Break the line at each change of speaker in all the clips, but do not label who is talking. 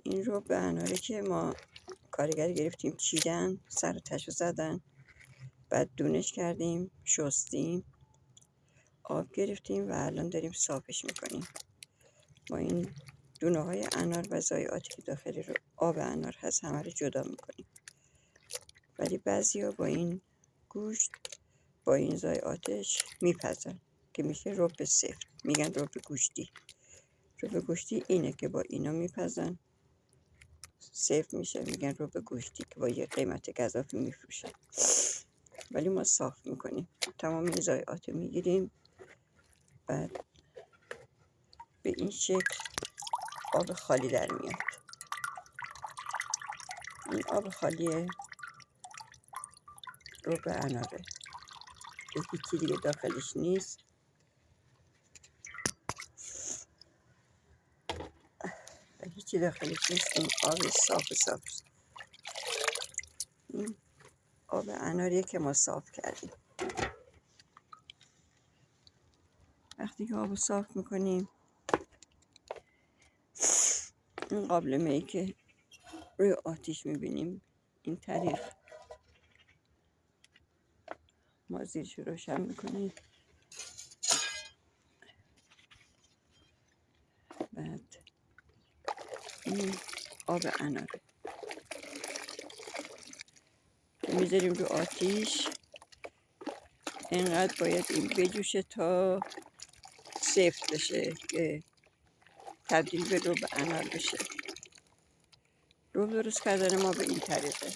این رو به اناره که ما کارگر گرفتیم چیدن، سر و تشو زدن، بعد دونش کردیم، شستیم، آب گرفتیم و الان داریم صافش میکنیم. با این دونه های انار و ضایعاتی که داخل رو آب انار هست همه رو جدا میکنیم. ولی بعضیا با این گوشت با این ضایعاتش میپزن که میشه رب سفت، میگن رب گوشتی. رب گوشتی اینه که با اینا میپزن سفت میشه، میگن رب گوشتی که با یه قیمت گزافی میفروشن. ولی ما صاف میکنیم، تمام این ضایعات میگیریم، بعد به این شکل آب خالی در میاد. این آب خالی رب اناره که هیچی دیگه داخلش نیست. هیچی داخلش نیست. این آب صاف این آب اناریه که ما صاف کردیم. وقتی که آب صاف میکنیم، این قابلمه ای که روی آتیش میبینیم، این طریق ما زیرش روشن میکنیم. بعد این آب اناره که میذاریم رو آتیش، اینقدر باید این بجوشه تا سفت بشه که تبدیل به رب انار بشه. رب درست کردن ما به این طریقه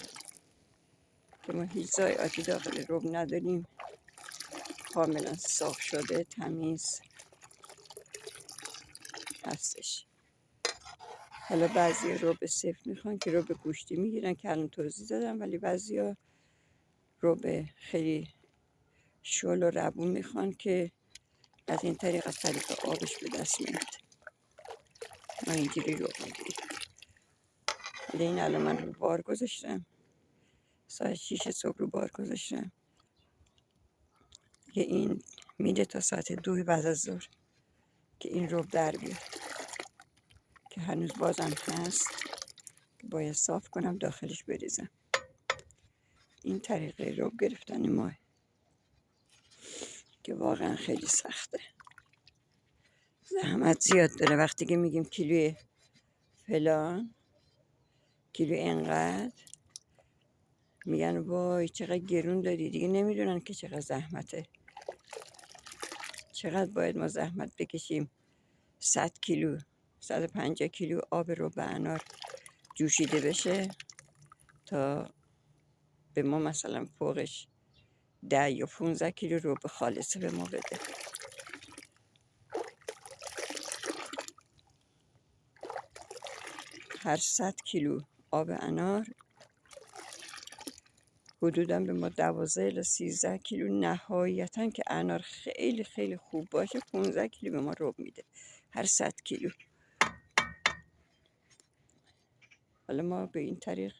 که ما هیچ ضایعاتی داخل رب نداریم، کاملا صاف شده، تمیز هستش. حالا بعضی رب سفت میخوان که رب گوشتی میگیرن که الان توضیح دادم، ولی بعضی رب خیلی شل و ربون میخوان که از این طریق از طریق آبش به دست میاد. ما اینجوری رب میگیریم. ولی این الان من رو بار گذاشتم، ساعت 6 صبح رو بار گذاشتم که این میده تا ساعت 2 بعد از ظهر که این رب در بیاد، که هنوز بازم هست که باید صاف کنم داخلش بریزم. این طریقه رب گرفتن ماه که واقعا خیلی سخته، زحمت زیاد داره. وقتی که میگیم کیلوی فلان، کیلو اینقدر، میگن وای چقدر گرون دادی، دیگه نمیدونن که چقدر زحمته، چقدر باید ما زحمت بکشیم. 100 کیلو 150 کیلو آب رو به انار جوشیده بشه تا به ما مثلا فوقش 10 یا 15 کیلو رو به خالصه به ما بده. هر 100 کیلو آب انار حدوداً به ما 12 الی 13 کیلو، نهایتاً که انار خیلی خیلی خوب باشه 15 کیلو به ما رب میده هر 100 کیلو. حالا ما به این طریق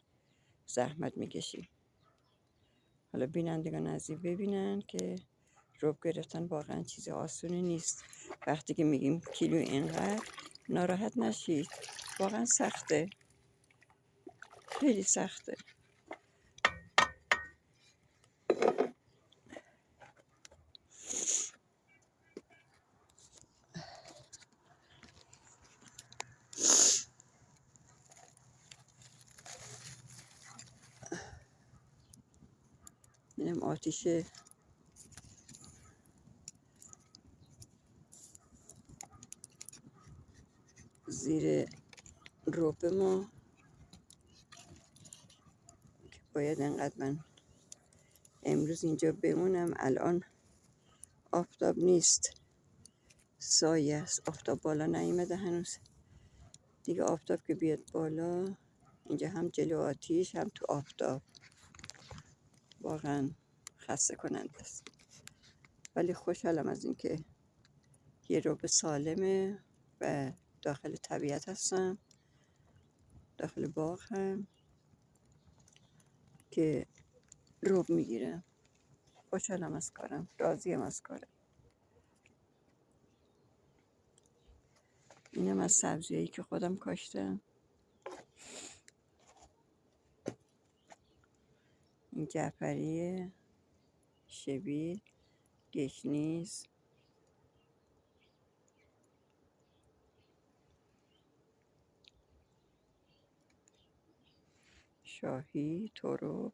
زحمت میکشیم. حالا بینندگان عزیز ببینن که رب گرفتن واقعا چیز آسونی نیست. وقتی که میگیم کیلو اینقدر، ناراحت نشید، واقعا سخته، خیلی سخته. اینم آتیش زیر رب ما که باید انقدر من امروز اینجا بمونم. الان آفتاب نیست، سایه است، آفتاب بالا نیامده هنوز. دیگه آفتاب که بیاد بالا، اینجا هم جلو آتیش هم تو آفتاب، واقعا خسته کننده است. ولی خوشحالم از اینکه یه رب سالمه و داخل طبیعت هستم، داخل باغ هم که رب میگیرم. خوشحالم از کارم، راضیم از کارم. اینم از سبزیایی که خودم کاشتم. این جعفری، شبیه، گشنیز، شاهی، تورو،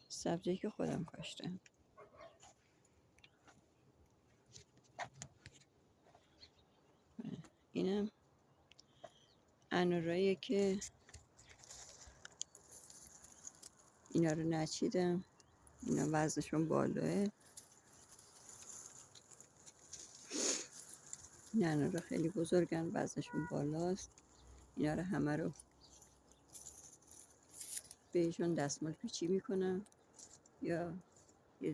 سبزی که خودم کاشتم. اینم اناراییه که اینا رو نچیدم، اینا وزنشون بالاه. این انارا خیلی بزرگن، وزنشون بالاست. اینا رو همه رو بهشون دستمال پیچی میکنم یا یه